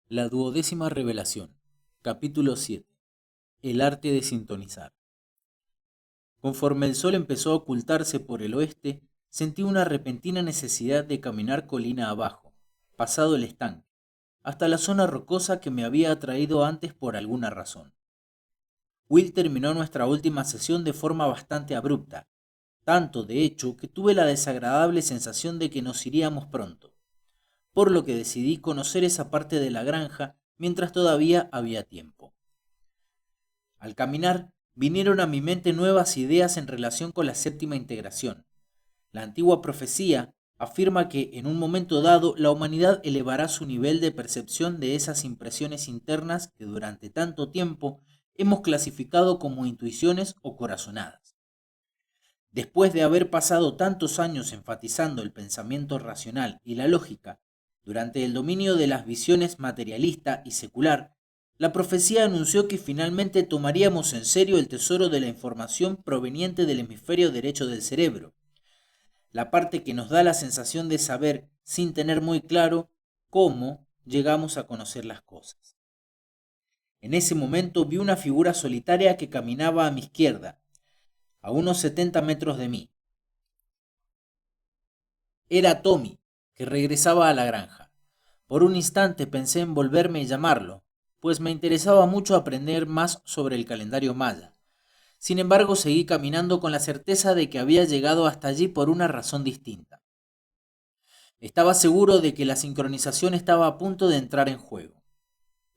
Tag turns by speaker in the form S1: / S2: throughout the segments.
S1: La duodécima revelación, capítulo 7. El arte de sintonizar. Conforme el sol empezó a ocultarse por el oeste, sentí una repentina necesidad de caminar colina abajo, pasado el estanque, hasta la zona rocosa que me había atraído antes por alguna razón. Will terminó nuestra última sesión de forma bastante abrupta, tanto de hecho que tuve la desagradable sensación de que nos iríamos pronto, por lo que decidí conocer esa parte de la granja mientras todavía había tiempo. Al caminar, vinieron a mi mente nuevas ideas en relación con la séptima integración. La antigua profecía afirma que en un momento dado la humanidad elevará su nivel de percepción de esas impresiones internas que durante tanto tiempo hemos clasificado como intuiciones o corazonadas. Después de haber pasado tantos años enfatizando el pensamiento racional y la lógica, durante el dominio de las visiones materialista y secular, la profecía anunció que finalmente tomaríamos en serio el tesoro de la información proveniente del hemisferio derecho del cerebro, la parte que nos da la sensación de saber, sin tener muy claro, cómo llegamos a conocer las cosas. En ese momento vi una figura solitaria que caminaba a mi izquierda, a unos 70 metros de mí. Era Tommy, que regresaba a la granja. Por un instante pensé en volverme y llamarlo, pues me interesaba mucho aprender más sobre el calendario maya. Sin embargo, seguí caminando con la certeza de que había llegado hasta allí por una razón distinta. Estaba seguro de que la sincronización estaba a punto de entrar en juego.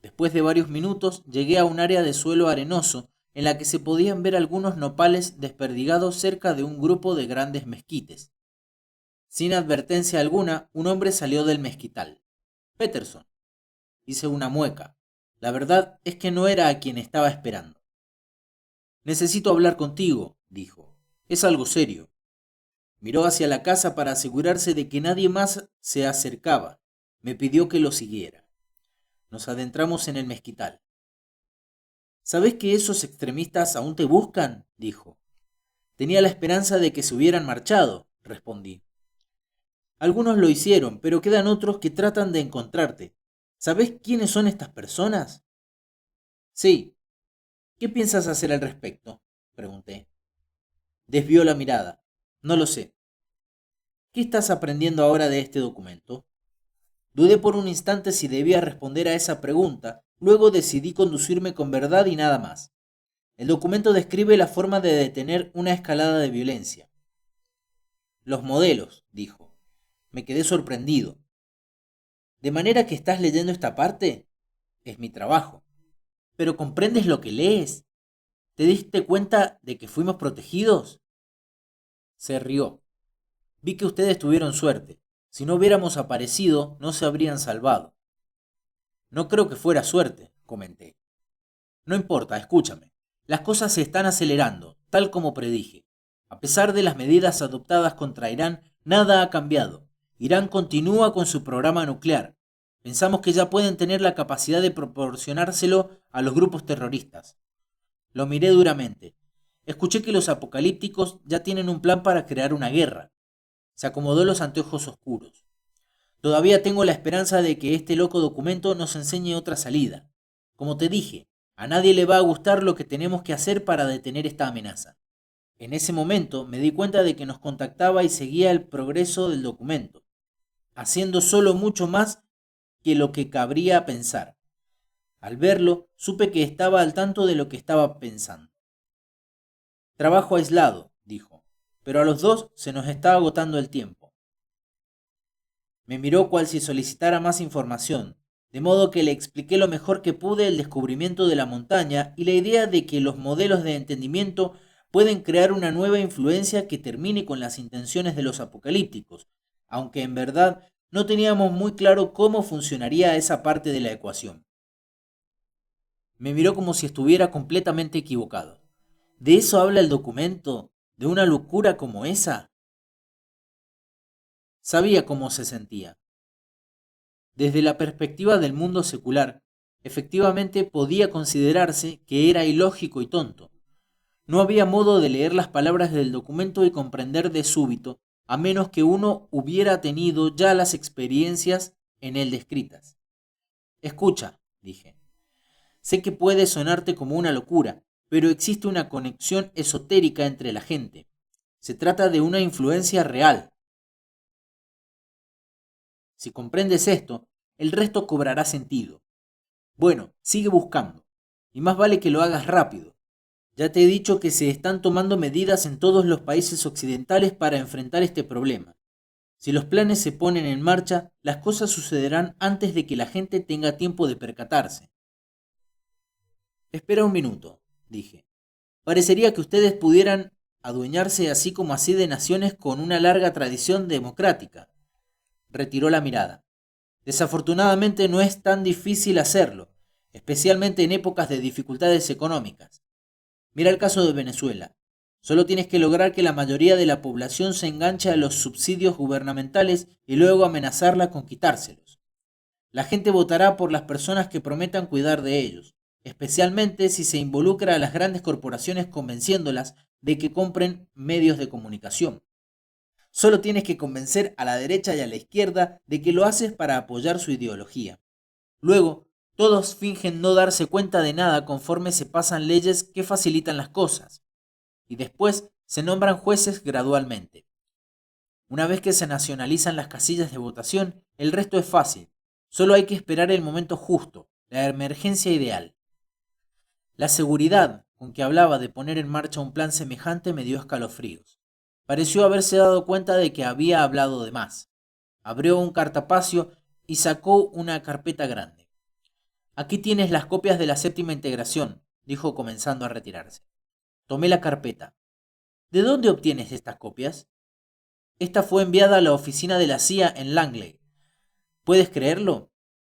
S1: Después de varios minutos, llegué a un área de suelo arenoso en la que se podían ver algunos nopales desperdigados cerca de un grupo de grandes mezquites. Sin advertencia alguna, un hombre salió del mezquital. Peterson. Hice una mueca. La verdad es que no era a quien estaba esperando. Necesito hablar contigo, dijo. Es algo serio. Miró hacia la casa para asegurarse de que nadie más se acercaba. Me pidió que lo siguiera. Nos adentramos en el mezquital. ¿Sabes que esos extremistas aún te buscan?, dijo. Tenía la esperanza de que se hubieran marchado, respondí. Algunos lo hicieron, pero quedan otros que tratan de encontrarte. ¿Sabes quiénes son estas personas? Sí. ¿Qué piensas hacer al respecto?, pregunté. Desvió la mirada. No lo sé. ¿Qué estás aprendiendo ahora de este documento? Dudé por un instante si debía responder a esa pregunta, luego decidí conducirme con verdad y nada más. El documento describe la forma de detener una escalada de violencia. Los modelos, dijo. Me quedé sorprendido. ¿De manera que estás leyendo esta parte? Es mi trabajo. ¿Pero comprendes lo que lees? ¿Te diste cuenta de que fuimos protegidos? Se rió. Vi que ustedes tuvieron suerte. Si no hubiéramos aparecido, no se habrían salvado. No creo que fuera suerte, comenté. No importa, escúchame. Las cosas se están acelerando, tal como predije. A pesar de las medidas adoptadas contra Irán, nada ha cambiado. Irán continúa con su programa nuclear. Pensamos que ya pueden tener la capacidad de proporcionárselo a los grupos terroristas. Lo miré duramente. Escuché que los apocalípticos ya tienen un plan para crear una guerra. Se acomodó los anteojos oscuros. Todavía tengo la esperanza de que este loco documento nos enseñe otra salida. Como te dije, a nadie le va a gustar lo que tenemos que hacer para detener esta amenaza. En ese momento me di cuenta de que nos contactaba y seguía el progreso del documento, haciendo solo mucho más que lo que cabría pensar. Al verlo, supe que estaba al tanto de lo que estaba pensando. Trabajo aislado, dijo, pero a los dos se nos está agotando el tiempo. Me miró cual si solicitara más información, de modo que le expliqué lo mejor que pude el descubrimiento de la montaña y la idea de que los modelos de entendimiento pueden crear una nueva influencia que termine con las intenciones de los apocalípticos, aunque en verdad no teníamos muy claro cómo funcionaría esa parte de la ecuación. Me miró como si estuviera completamente equivocado. ¿De eso habla el documento? ¿De una locura como esa? Sabía cómo se sentía. Desde la perspectiva del mundo secular, efectivamente podía considerarse que era ilógico y tonto. No había modo de leer las palabras del documento y comprender de súbito, a menos que uno hubiera tenido ya las experiencias en él descritas. Escucha, dije. Sé que puede sonarte como una locura, pero existe una conexión esotérica entre la gente. Se trata de una influencia real. Si comprendes esto, el resto cobrará sentido. Bueno, sigue buscando. Y más vale que lo hagas rápido. Ya te he dicho que se están tomando medidas en todos los países occidentales para enfrentar este problema. Si los planes se ponen en marcha, las cosas sucederán antes de que la gente tenga tiempo de percatarse. Espera un minuto, dije. Parecería que ustedes pudieran adueñarse así como así de naciones con una larga tradición democrática. Retiró la mirada. Desafortunadamente no es tan difícil hacerlo, especialmente en épocas de dificultades económicas. Mira el caso de Venezuela. Solo tienes que lograr que la mayoría de la población se enganche a los subsidios gubernamentales y luego amenazarla con quitárselos. La gente votará por las personas que prometan cuidar de ellos, especialmente si se involucra a las grandes corporaciones convenciéndolas de que compren medios de comunicación. Solo tienes que convencer a la derecha y a la izquierda de que lo haces para apoyar su ideología. Luego, todos fingen no darse cuenta de nada conforme se pasan leyes que facilitan las cosas, y después se nombran jueces gradualmente. Una vez que se nacionalizan las casillas de votación, el resto es fácil. Solo hay que esperar el momento justo, la emergencia ideal. La seguridad con que hablaba de poner en marcha un plan semejante me dio escalofríos. Pareció haberse dado cuenta de que había hablado de más. Abrió un cartapacio y sacó una carpeta grande. Aquí tienes las copias de la séptima integración, dijo comenzando a retirarse. Tomé la carpeta. ¿De dónde obtienes estas copias? Esta fue enviada a la oficina de la CIA en Langley. ¿Puedes creerlo?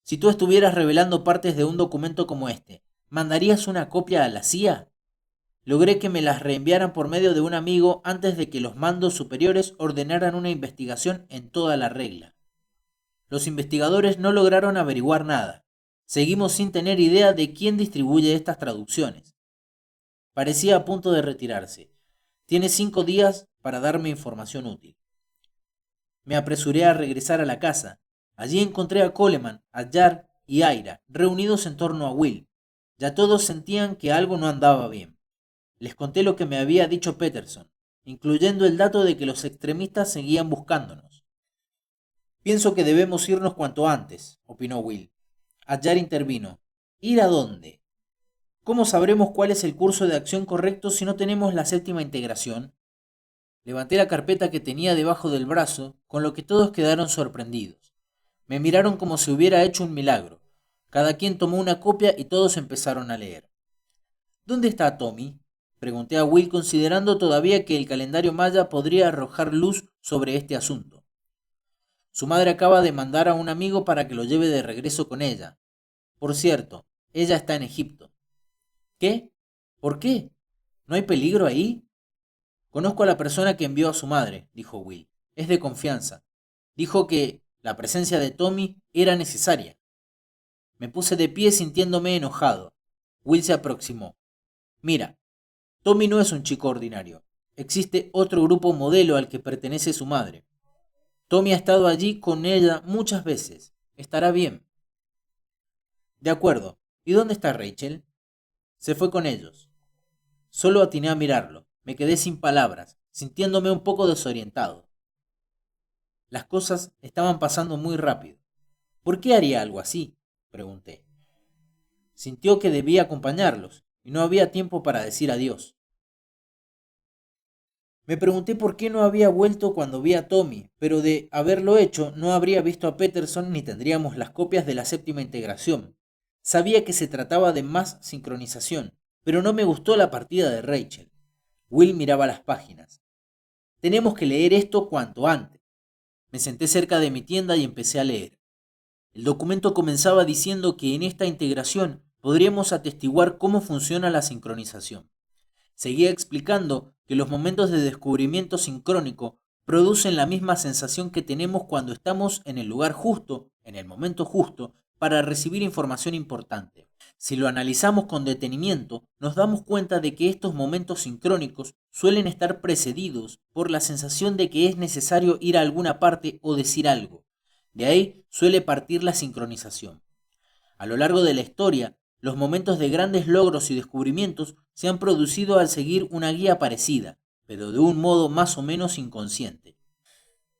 S1: Si tú estuvieras revelando partes de un documento como este, ¿mandarías una copia a la CIA? Logré que me las reenviaran por medio de un amigo antes de que los mandos superiores ordenaran una investigación en toda la regla. Los investigadores no lograron averiguar nada. Seguimos sin tener idea de quién distribuye estas traducciones. Parecía a punto de retirarse. Tienes 5 días para darme información útil. Me apresuré a regresar a la casa. Allí encontré a Coleman, a Jar y Aira, reunidos en torno a Will. Ya todos sentían que algo no andaba bien. Les conté lo que me había dicho Peterson, incluyendo el dato de que los extremistas seguían buscándonos. Pienso que debemos irnos cuanto antes, opinó Will. Jar intervino. ¿Ir a dónde? ¿Cómo sabremos cuál es el curso de acción correcto si no tenemos la séptima integración? Levanté la carpeta que tenía debajo del brazo, con lo que todos quedaron sorprendidos. Me miraron como si hubiera hecho un milagro. Cada quien tomó una copia y todos empezaron a leer. ¿Dónde está Tommy?, pregunté a Will, considerando todavía que el calendario maya podría arrojar luz sobre este asunto. Su madre acaba de mandar a un amigo para que lo lleve de regreso con ella. Por cierto, ella está en Egipto. ¿Qué? ¿Por qué? ¿No hay peligro ahí? Conozco a la persona que envió a su madre, dijo Will. Es de confianza. Dijo que la presencia de Tommy era necesaria. Me puse de pie sintiéndome enojado. Will se aproximó. Mira, Tommy no es un chico ordinario. Existe otro grupo modelo al que pertenece su madre. Tommy ha estado allí con ella muchas veces. Estará bien. De acuerdo. ¿Y dónde está Rachel? Se fue con ellos. Solo atiné a mirarlo. Me quedé sin palabras, sintiéndome un poco desorientado. Las cosas estaban pasando muy rápido. ¿Por qué haría algo así?, pregunté. Sintió que debía acompañarlos, y no había tiempo para decir adiós. Me pregunté por qué no había vuelto cuando vi a Tommy, pero de haberlo hecho no habría visto a Peterson ni tendríamos las copias de la séptima integración. Sabía que se trataba de más sincronización, pero no me gustó la partida de Rachel. Will miraba las páginas. Tenemos que leer esto cuanto antes. Me senté cerca de mi tienda y empecé a leer. El documento comenzaba diciendo que en esta integración podríamos atestiguar cómo funciona la sincronización. Seguía explicando que los momentos de descubrimiento sincrónico producen la misma sensación que tenemos cuando estamos en el lugar justo, en el momento justo, para recibir información importante. Si lo analizamos con detenimiento, nos damos cuenta de que estos momentos sincrónicos suelen estar precedidos por la sensación de que es necesario ir a alguna parte o decir algo. De ahí suele partir la sincronización. A lo largo de la historia, los momentos de grandes logros y descubrimientos se han producido al seguir una guía parecida, pero de un modo más o menos inconsciente.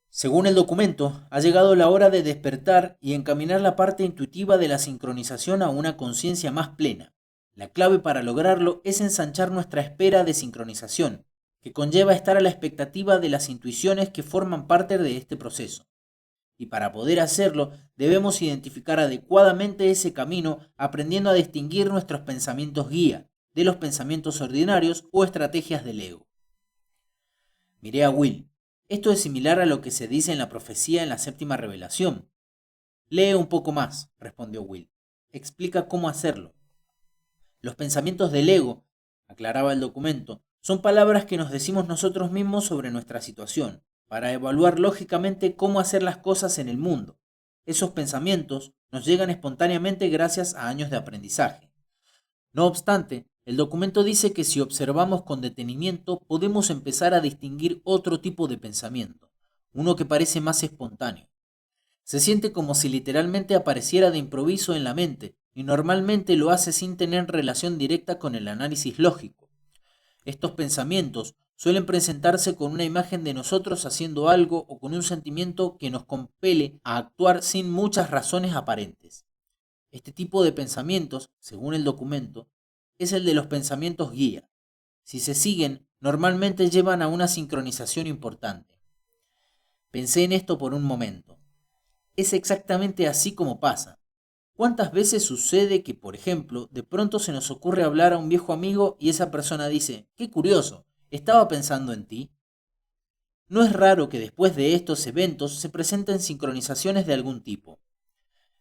S1: Según el documento, ha llegado la hora de despertar y encaminar la parte intuitiva de la sincronización a una conciencia más plena. La clave para lograrlo es ensanchar nuestra esfera de sincronización, que conlleva estar a la expectativa de las intuiciones que forman parte de este proceso. Y para poder hacerlo, debemos identificar adecuadamente ese camino, aprendiendo a distinguir nuestros pensamientos guía de los pensamientos ordinarios o estrategias del ego. Miré a Will. Esto es similar a lo que se dice en la profecía en la séptima revelación. Lee un poco más, respondió Will. Explica cómo hacerlo. Los pensamientos del ego, aclaraba el documento, son palabras que nos decimos nosotros mismos sobre nuestra situación, para evaluar lógicamente cómo hacer las cosas en el mundo. Esos pensamientos nos llegan espontáneamente gracias a años de aprendizaje. No obstante, el documento dice que si observamos con detenimiento podemos empezar a distinguir otro tipo de pensamiento, uno que parece más espontáneo. Se siente como si literalmente apareciera de improviso en la mente y normalmente lo hace sin tener relación directa con el análisis lógico. Estos pensamientos suelen presentarse con una imagen de nosotros haciendo algo o con un sentimiento que nos compele a actuar sin muchas razones aparentes. Este tipo de pensamientos, según el documento, es el de los pensamientos guía. Si se siguen, normalmente llevan a una sincronización importante. Pensé en esto por un momento. Es exactamente así como pasa. ¿Cuántas veces sucede que, por ejemplo, de pronto se nos ocurre hablar a un viejo amigo y esa persona dice: «¡Qué curioso! Estaba pensando en ti»? No es raro que después de estos eventos se presenten sincronizaciones de algún tipo.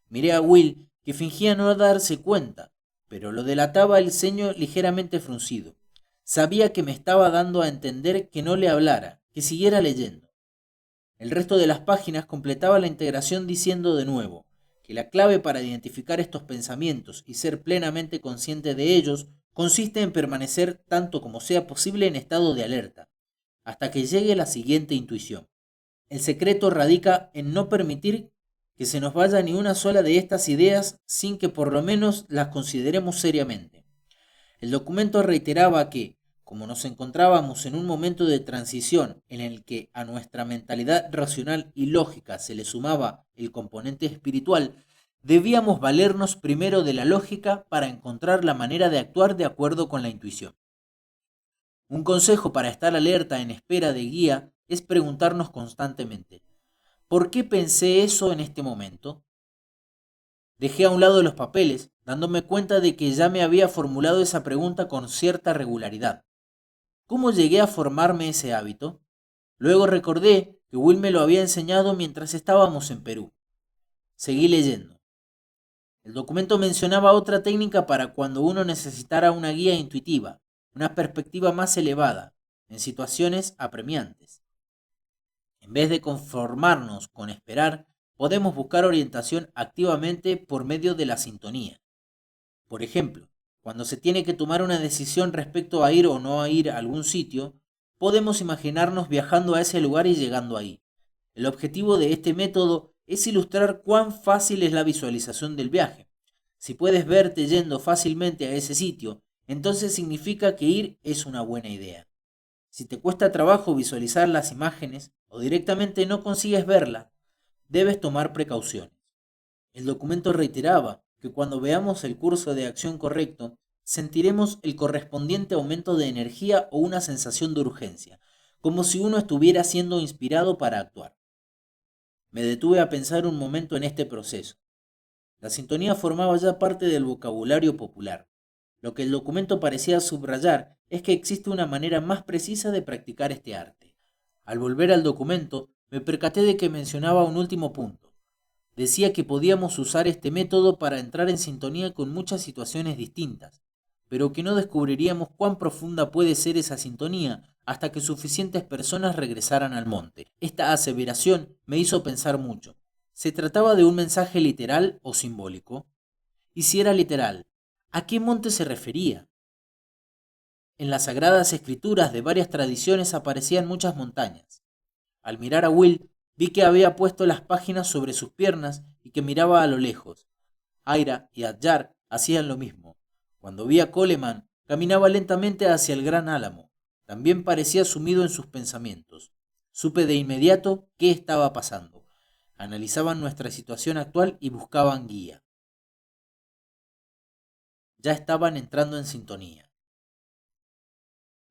S1: Miré a Will, que fingía no darse cuenta, pero lo delataba el ceño ligeramente fruncido. Sabía que me estaba dando a entender que no le hablara, que siguiera leyendo. El resto de las páginas completaba la integración diciendo de nuevo que la clave para identificar estos pensamientos y ser plenamente consciente de ellos consiste en permanecer tanto como sea posible en estado de alerta, hasta que llegue la siguiente intuición. El secreto radica en no permitir que se nos vaya ni una sola de estas ideas sin que por lo menos las consideremos seriamente. El documento reiteraba que, como nos encontrábamos en un momento de transición en el que a nuestra mentalidad racional y lógica se le sumaba el componente espiritual, debíamos valernos primero de la lógica para encontrar la manera de actuar de acuerdo con la intuición. Un consejo para estar alerta en espera de guía es preguntarnos constantemente: ¿por qué pensé eso en este momento? Dejé a un lado los papeles, dándome cuenta de que ya me había formulado esa pregunta con cierta regularidad. ¿Cómo llegué a formarme ese hábito? Luego recordé que Will me lo había enseñado mientras estábamos en Perú. Seguí leyendo. El documento mencionaba otra técnica para cuando uno necesitara una guía intuitiva, una perspectiva más elevada, en situaciones apremiantes. En vez de conformarnos con esperar, podemos buscar orientación activamente por medio de la sintonía. Por ejemplo, cuando se tiene que tomar una decisión respecto a ir o no a ir a algún sitio, podemos imaginarnos viajando a ese lugar y llegando ahí. El objetivo de este método es ilustrar cuán fácil es la visualización del viaje. Si puedes verte yendo fácilmente a ese sitio, entonces significa que ir es una buena idea. Si te cuesta trabajo visualizar las imágenes o directamente no consigues verlas, debes tomar precauciones. El documento reiteraba que cuando veamos el curso de acción correcto, sentiremos el correspondiente aumento de energía o una sensación de urgencia, como si uno estuviera siendo inspirado para actuar. Me detuve a pensar un momento en este proceso. La sintonía formaba ya parte del vocabulario popular. Lo que el documento parecía subrayar es que existe una manera más precisa de practicar este arte. Al volver al documento, me percaté de que mencionaba un último punto. Decía que podíamos usar este método para entrar en sintonía con muchas situaciones distintas, pero que no descubriríamos cuán profunda puede ser esa sintonía hasta que suficientes personas regresaran al monte. Esta aseveración me hizo pensar mucho. ¿Se trataba de un mensaje literal o simbólico? Y si era literal, ¿a qué monte se refería? En las sagradas escrituras de varias tradiciones aparecían muchas montañas. Al mirar a Will, vi que había puesto las páginas sobre sus piernas y que miraba a lo lejos. Aira y Adyar hacían lo mismo. Cuando vi a Coleman, caminaba lentamente hacia el gran álamo. También parecía sumido en sus pensamientos. Supe de inmediato qué estaba pasando. Analizaban nuestra situación actual y buscaban guía. Ya estaban entrando en sintonía.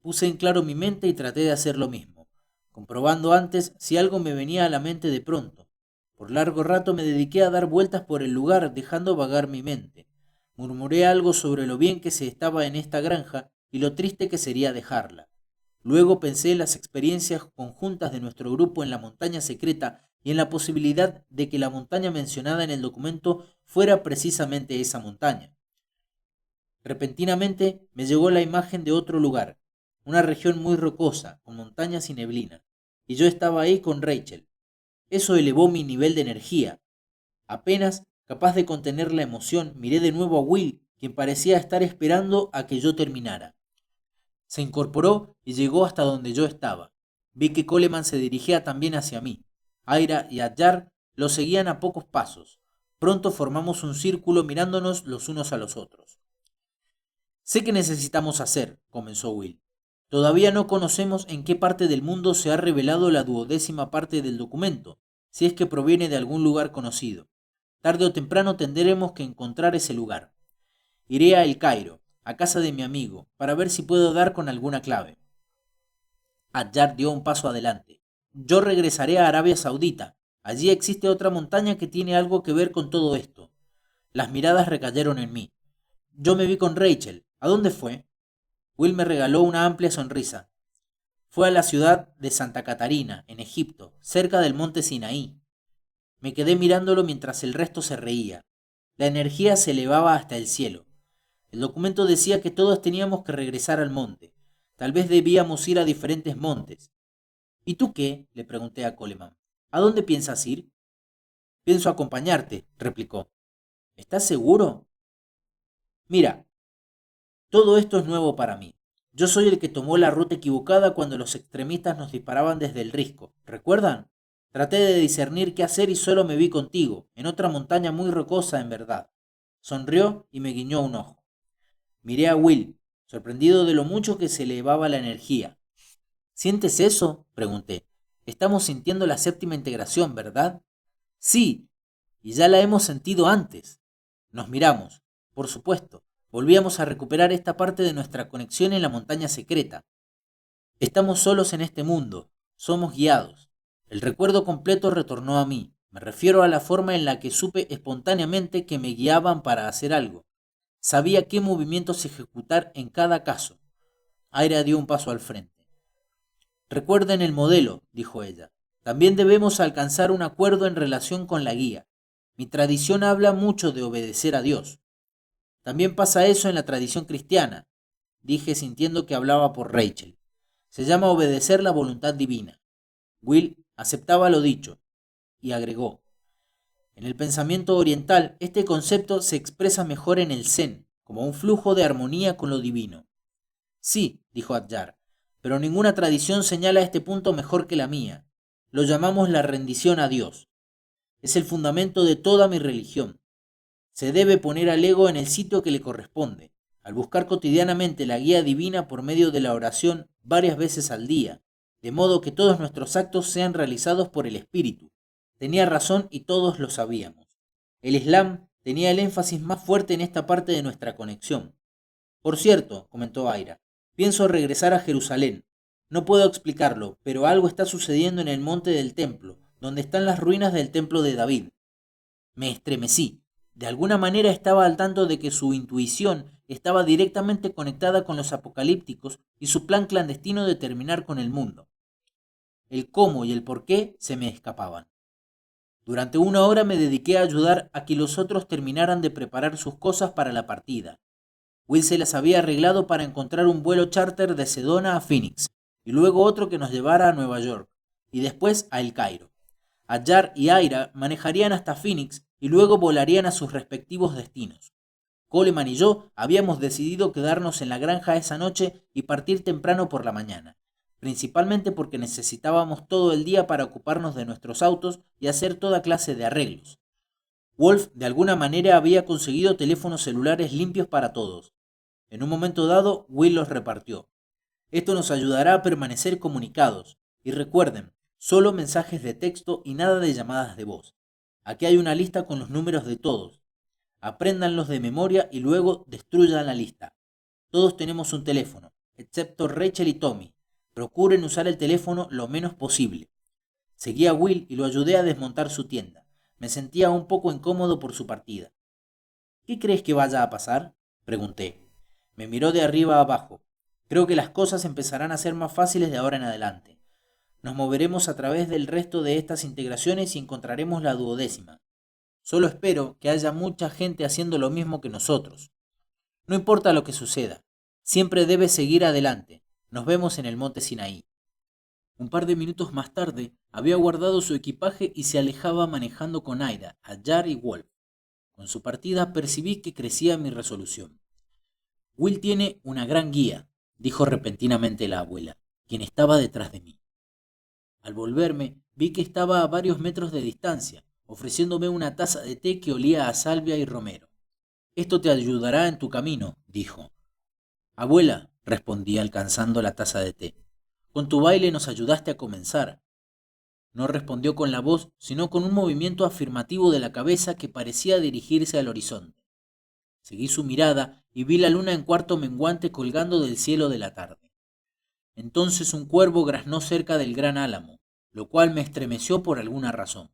S1: Puse en claro mi mente y traté de hacer lo mismo, comprobando antes si algo me venía a la mente de pronto. Por largo rato me dediqué a dar vueltas por el lugar, dejando vagar mi mente. Murmuré algo sobre lo bien que se estaba en esta granja y lo triste que sería dejarla. Luego pensé en las experiencias conjuntas de nuestro grupo en la montaña secreta y en la posibilidad de que la montaña mencionada en el documento fuera precisamente esa montaña. Repentinamente me llegó la imagen de otro lugar, una región muy rocosa, con montañas y neblina, y yo estaba ahí con Rachel. Eso elevó mi nivel de energía. Apenas capaz de contener la emoción, miré de nuevo a Will, quien parecía estar esperando a que yo terminara. Se incorporó y llegó hasta donde yo estaba. Vi que Coleman se dirigía también hacia mí. Aira y Adyar lo seguían a pocos pasos. Pronto formamos un círculo mirándonos los unos a los otros. Sé que necesitamos hacer, comenzó Will. Todavía no conocemos en qué parte del mundo se ha revelado la 12ª parte del documento, si es que proviene de algún lugar conocido. Tarde o temprano tendremos que encontrar ese lugar. Iré a El Cairo, a casa de mi amigo, para ver si puedo dar con alguna clave. Adyar dio un paso adelante. Yo regresaré a Arabia Saudita. Allí existe otra montaña que tiene algo que ver con todo esto. Las miradas recayeron en mí. Yo me vi con Rachel. ¿A dónde fue? Will me regaló una amplia sonrisa. Fue a la ciudad de Santa Catarina, en Egipto, cerca del monte Sinaí. Me quedé mirándolo mientras el resto se reía. La energía se elevaba hasta el cielo. El documento decía que todos teníamos que regresar al monte. Tal vez debíamos ir a diferentes montes. ¿Y tú qué? Le pregunté a Coleman. ¿A dónde piensas ir? Pienso acompañarte, replicó. ¿Estás seguro? Mira, todo esto es nuevo para mí. Yo soy el que tomó la ruta equivocada cuando los extremistas nos disparaban desde el risco. ¿Recuerdan? Traté de discernir qué hacer y solo me vi contigo, en otra montaña muy rocosa en verdad. Sonrió y me guiñó un ojo. Miré a Will, sorprendido de lo mucho que se elevaba la energía. ¿Sientes eso? Pregunté. Estamos sintiendo la 7ª integración, ¿verdad? Sí, y ya la hemos sentido antes. Nos miramos. Por supuesto, volvíamos a recuperar esta parte de nuestra conexión en la montaña secreta. Estamos solos en este mundo, somos guiados. El recuerdo completo retornó a mí. Me refiero a la forma en la que supe espontáneamente que me guiaban para hacer algo. Sabía qué movimientos ejecutar en cada caso. Aira dio un paso al frente. Recuerden el modelo, dijo ella. También debemos alcanzar un acuerdo en relación con la guía. Mi tradición habla mucho de obedecer a Dios. También pasa eso en la tradición cristiana, dije sintiendo que hablaba por Rachel. Se llama obedecer la voluntad divina. Will aceptaba lo dicho y agregó: en el pensamiento oriental, este concepto se expresa mejor en el Zen, como un flujo de armonía con lo divino. Sí, dijo Adyar, pero ninguna tradición señala este punto mejor que la mía. Lo llamamos la rendición a Dios. Es el fundamento de toda mi religión. Se debe poner al ego en el sitio que le corresponde, al buscar cotidianamente la guía divina por medio de la oración varias veces al día, de modo que todos nuestros actos sean realizados por el Espíritu. Tenía razón y todos lo sabíamos. El Islam tenía el énfasis más fuerte en esta parte de nuestra conexión. Por cierto, comentó Aira, pienso regresar a Jerusalén. No puedo explicarlo, pero algo está sucediendo en el monte del templo, donde están las ruinas del templo de David. Me estremecí. De alguna manera estaba al tanto de que su intuición estaba directamente conectada con los apocalípticos y su plan clandestino de terminar con el mundo. El cómo y el por qué se me escapaban. Durante una hora me dediqué a ayudar a que los otros terminaran de preparar sus cosas para la partida. Will se las había arreglado para encontrar un vuelo charter de Sedona a Phoenix, y luego otro que nos llevara a Nueva York, y después a El Cairo. Adyar y Aira manejarían hasta Phoenix y luego volarían a sus respectivos destinos. Coleman y yo habíamos decidido quedarnos en la granja esa noche y partir temprano por la mañana, principalmente porque necesitábamos todo el día para ocuparnos de nuestros autos y hacer toda clase de arreglos. Wolf de alguna manera había conseguido teléfonos celulares limpios para todos. En un momento dado, Will los repartió. Esto nos ayudará a permanecer comunicados. Y recuerden, solo mensajes de texto y nada de llamadas de voz. Aquí hay una lista con los números de todos. Apréndanlos de memoria y luego destruyan la lista. Todos tenemos un teléfono, excepto Rachel y Tommy. Procuren usar el teléfono lo menos posible. Seguí a Will y lo ayudé a desmontar su tienda. Me sentía un poco incómodo por su partida. ¿Qué crees que vaya a pasar?, pregunté. Me miró de arriba a abajo. Creo que las cosas empezarán a ser más fáciles de ahora en adelante. Nos moveremos a través del resto de estas integraciones y encontraremos la 12ª. Solo espero que haya mucha gente haciendo lo mismo que nosotros. No importa lo que suceda, siempre debes seguir adelante. Nos vemos en el monte Sinaí. Un par de minutos más tarde, había guardado su equipaje y se alejaba manejando con Aida, Ayar y Wolf. Con su partida percibí que crecía mi resolución. Will tiene una gran guía, dijo repentinamente la abuela, quien estaba detrás de mí. Al volverme, vi que estaba a varios metros de distancia, ofreciéndome una taza de té que olía a salvia y romero. Esto te ayudará en tu camino, dijo. Abuela, respondí alcanzando la taza de té, con tu baile nos ayudaste a comenzar. No respondió con la voz, sino con un movimiento afirmativo de la cabeza que parecía dirigirse al horizonte. Seguí su mirada y vi la luna en cuarto menguante colgando del cielo de la tarde. Entonces un cuervo graznó cerca del gran álamo, lo cual me estremeció por alguna razón.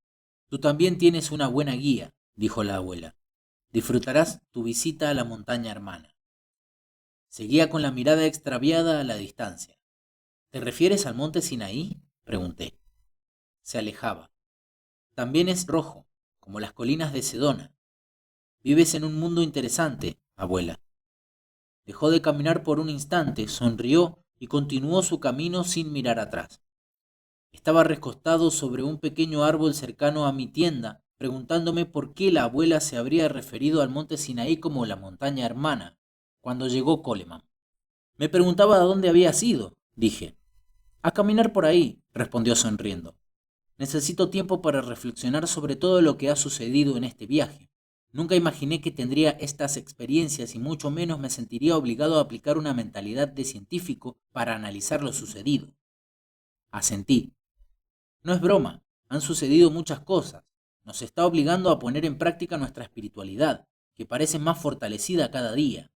S1: Tú también tienes una buena guía, dijo la abuela. Disfrutarás tu visita a la montaña hermana. Seguía con la mirada extraviada a la distancia. ¿Te refieres al monte Sinaí?, pregunté. Se alejaba. También es rojo, como las colinas de Sedona. Vives en un mundo interesante, abuela. Dejó de caminar por un instante, sonrió y continuó su camino sin mirar atrás. Estaba recostado sobre un pequeño árbol cercano a mi tienda, preguntándome por qué la abuela se habría referido al monte Sinaí como la montaña hermana, cuando llegó Coleman. Me preguntaba a dónde había ido, dije. A caminar por ahí, respondió sonriendo. Necesito tiempo para reflexionar sobre todo lo que ha sucedido en este viaje. Nunca imaginé que tendría estas experiencias y mucho menos me sentiría obligado a aplicar una mentalidad de científico para analizar lo sucedido. Asentí. No es broma, han sucedido muchas cosas. Nos está obligando a poner en práctica nuestra espiritualidad, que parece más fortalecida cada día.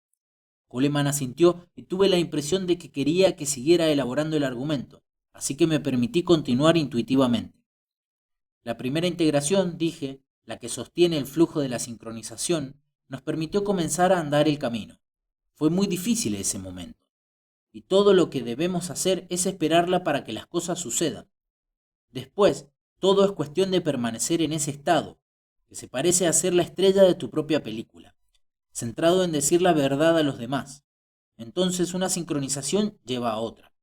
S1: Coleman asintió y tuve la impresión de que quería que siguiera elaborando el argumento, así que me permití continuar intuitivamente. La primera integración, dije, la que sostiene el flujo de la sincronización, nos permitió comenzar a andar el camino. Fue muy difícil ese momento, y todo lo que debemos hacer es esperarla para que las cosas sucedan. Después, todo es cuestión de permanecer en ese estado, que se parece a ser la estrella de tu propia película, centrado en decir la verdad a los demás. Entonces una sincronización lleva a otra.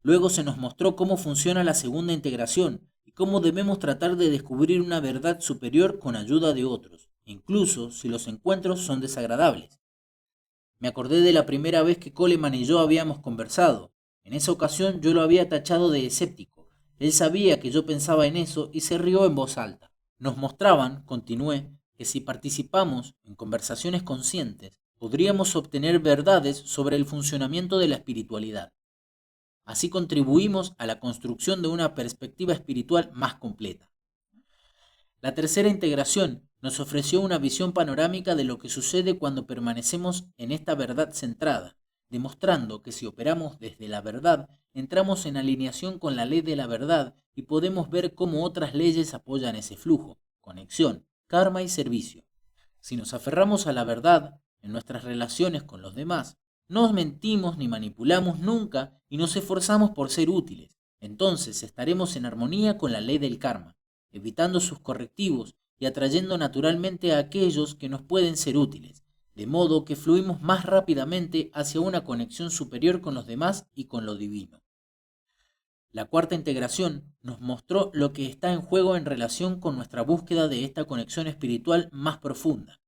S1: Luego se nos mostró cómo funciona la segunda integración y cómo debemos tratar de descubrir una verdad superior con ayuda de otros, incluso si los encuentros son desagradables. Me acordé de la primera vez que Coleman y yo habíamos conversado. En esa ocasión yo lo había tachado de escéptico. Él sabía que yo pensaba en eso y se rió en voz alta. Nos mostraban, continué, que si participamos en conversaciones conscientes, podríamos obtener verdades sobre el funcionamiento de la espiritualidad. Así contribuimos a la construcción de una perspectiva espiritual más completa. La tercera integración nos ofreció una visión panorámica de lo que sucede cuando permanecemos en esta verdad centrada, demostrando que si operamos desde la verdad, entramos en alineación con la ley de la verdad y podemos ver cómo otras leyes apoyan ese flujo, conexión, karma y servicio. Si nos aferramos a la verdad en nuestras relaciones con los demás, no mentimos ni manipulamos nunca y nos esforzamos por ser útiles. Entonces estaremos en armonía con la ley del karma, evitando sus correctivos y atrayendo naturalmente a aquellos que nos pueden ser útiles, de modo que fluimos más rápidamente hacia una conexión superior con los demás y con lo divino. La cuarta integración nos mostró lo que está en juego en relación con nuestra búsqueda de esta conexión espiritual más profunda.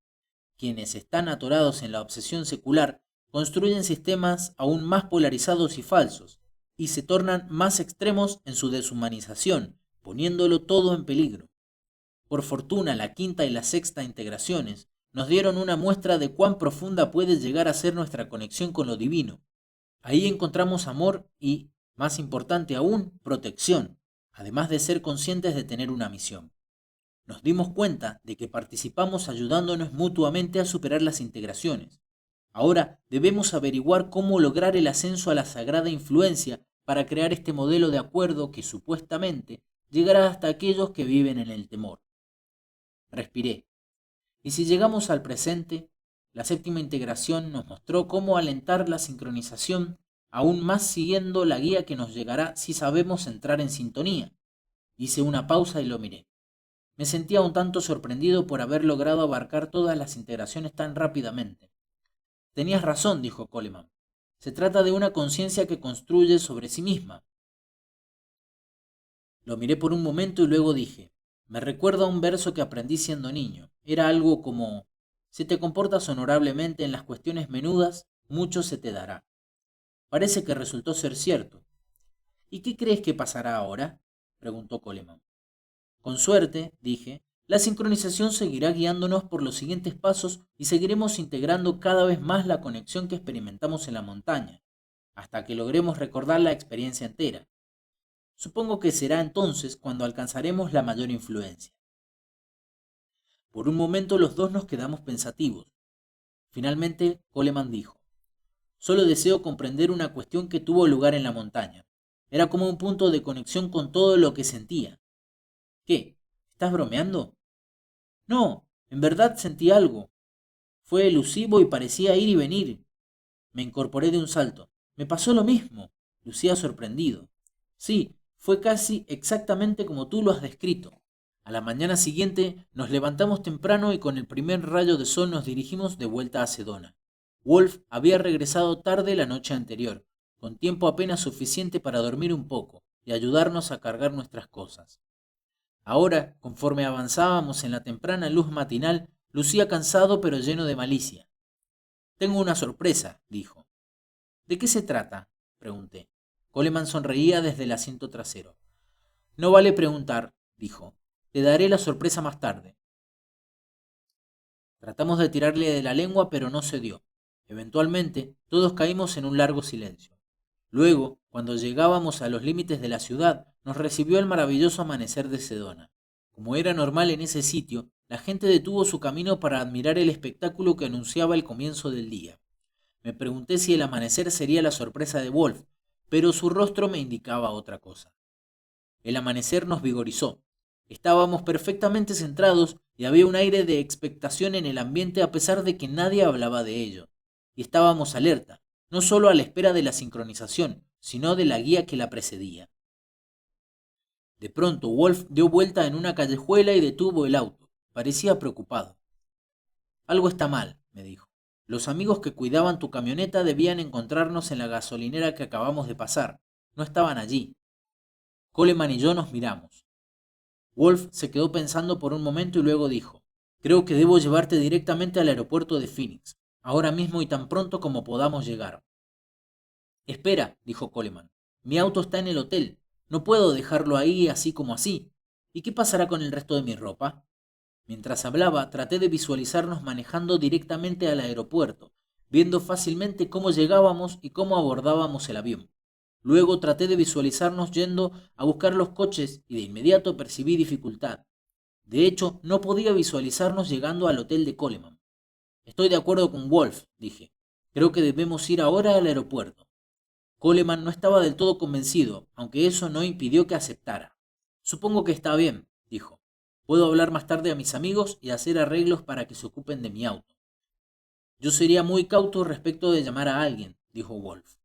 S1: Quienes están atorados en la obsesión secular construyen sistemas aún más polarizados y falsos, y se tornan más extremos en su deshumanización, poniéndolo todo en peligro. Por fortuna, la quinta y la sexta integraciones nos dieron una muestra de cuán profunda puede llegar a ser nuestra conexión con lo divino. Ahí encontramos amor y, más importante aún, protección, además de ser conscientes de tener una misión. Nos dimos cuenta de que participamos ayudándonos mutuamente a superar las integraciones. Ahora debemos averiguar cómo lograr el ascenso a la sagrada influencia para crear este modelo de acuerdo que supuestamente llegará hasta aquellos que viven en el temor. Respiré. Y si llegamos al presente, la séptima integración nos mostró cómo alentar la sincronización aún más siguiendo la guía que nos llegará si sabemos entrar en sintonía. Hice una pausa y lo miré. Me sentía un tanto sorprendido por haber logrado abarcar todas las integraciones tan rápidamente. Tenías razón, dijo Coleman. Se trata de una conciencia que construye sobre sí misma. Lo miré por un momento y luego dije, me recuerda a un verso que aprendí siendo niño. Era algo como, si te comportas honorablemente en las cuestiones menudas, mucho se te dará. Parece que resultó ser cierto. ¿Y qué crees que pasará ahora?, preguntó Coleman. Con suerte, dije, la sincronización seguirá guiándonos por los siguientes pasos y seguiremos integrando cada vez más la conexión que experimentamos en la montaña, hasta que logremos recordar la experiencia entera. Supongo que será entonces cuando alcanzaremos la mayor influencia. Por un momento los dos nos quedamos pensativos. Finalmente, Coleman dijo, solo deseo comprender una cuestión que tuvo lugar en la montaña. Era como un punto de conexión con todo lo que sentía. ¿Qué? ¿Estás bromeando? No, en verdad sentí algo. Fue elusivo y parecía ir y venir. Me incorporé de un salto. Me pasó lo mismo, lucía sorprendido. Sí, fue casi exactamente como tú lo has descrito. A la mañana siguiente nos levantamos temprano y con el primer rayo de sol nos dirigimos de vuelta a Sedona. Wolf había regresado tarde la noche anterior, con tiempo apenas suficiente para dormir un poco y ayudarnos a cargar nuestras cosas. Ahora, conforme avanzábamos en la temprana luz matinal, lucía cansado pero lleno de malicia. Tengo una sorpresa, dijo. ¿De qué se trata?, pregunté. Coleman sonreía desde el asiento trasero. No vale preguntar, dijo. Te daré la sorpresa más tarde. Tratamos de tirarle de la lengua, pero no se dio. Eventualmente, todos caímos en un largo silencio. Luego, cuando llegábamos a los límites de la ciudad, nos recibió el maravilloso amanecer de Sedona. Como era normal en ese sitio, la gente detuvo su camino para admirar el espectáculo que anunciaba el comienzo del día. Me pregunté si el amanecer sería la sorpresa de Wolf, pero su rostro me indicaba otra cosa. El amanecer nos vigorizó. Estábamos perfectamente centrados y había un aire de expectación en el ambiente a pesar de que nadie hablaba de ello. Y estábamos alerta, no solo a la espera de la sincronización, sino de la guía que la precedía. De pronto, Wolf dio vuelta en una callejuela y detuvo el auto. Parecía preocupado. Algo está mal, me dijo. Los amigos que cuidaban tu camioneta debían encontrarnos en la gasolinera que acabamos de pasar. No estaban allí. Coleman y yo nos miramos. Wolf se quedó pensando por un momento y luego dijo, creo que debo llevarte directamente al aeropuerto de Phoenix, ahora mismo y tan pronto como podamos llegar. Espera, dijo Coleman, mi auto está en el hotel. No puedo dejarlo ahí así como así. ¿Y qué pasará con el resto de mi ropa? Mientras hablaba, traté de visualizarnos manejando directamente al aeropuerto, viendo fácilmente cómo llegábamos y cómo abordábamos el avión. Luego traté de visualizarnos yendo a buscar los coches y de inmediato percibí dificultad. De hecho, no podía visualizarnos llegando al hotel de Coleman. Estoy de acuerdo con Wolf, dije. Creo que debemos ir ahora al aeropuerto. Coleman no estaba del todo convencido, aunque eso no impidió que aceptara. Supongo que está bien, dijo. Puedo hablar más tarde a mis amigos y hacer arreglos para que se ocupen de mi auto. Yo sería muy cauto respecto de llamar a alguien, dijo Wolf.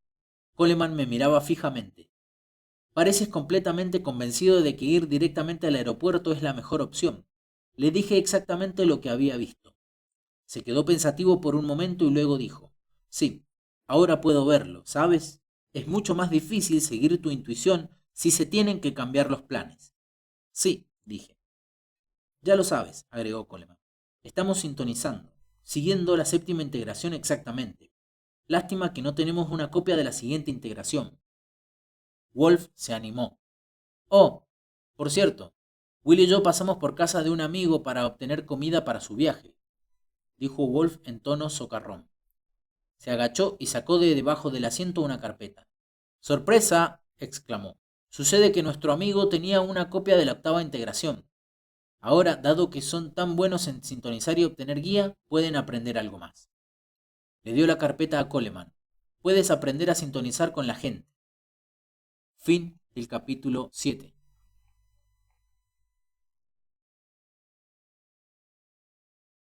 S1: Coleman me miraba fijamente. Pareces completamente convencido de que ir directamente al aeropuerto es la mejor opción. Le dije exactamente lo que había visto. Se quedó pensativo por un momento y luego dijo, sí, ahora puedo verlo, ¿sabes? Es mucho más difícil seguir tu intuición si se tienen que cambiar los planes. Sí, dije. Ya lo sabes, agregó Coleman. Estamos sintonizando, siguiendo la séptima integración exactamente. Lástima que no tenemos una copia de la siguiente integración. Wolf se animó. Oh, por cierto, Will y yo pasamos por casa de un amigo para obtener comida para su viaje, dijo Wolf en tono socarrón. Se agachó y sacó de debajo del asiento una carpeta. ¡Sorpresa!, exclamó. Sucede que nuestro amigo tenía una copia de la octava integración. Ahora, dado que son tan buenos en sintonizar y obtener guía, pueden aprender algo más. Le dio la carpeta a Coleman. Puedes aprender a sintonizar con la gente. Fin del capítulo 7.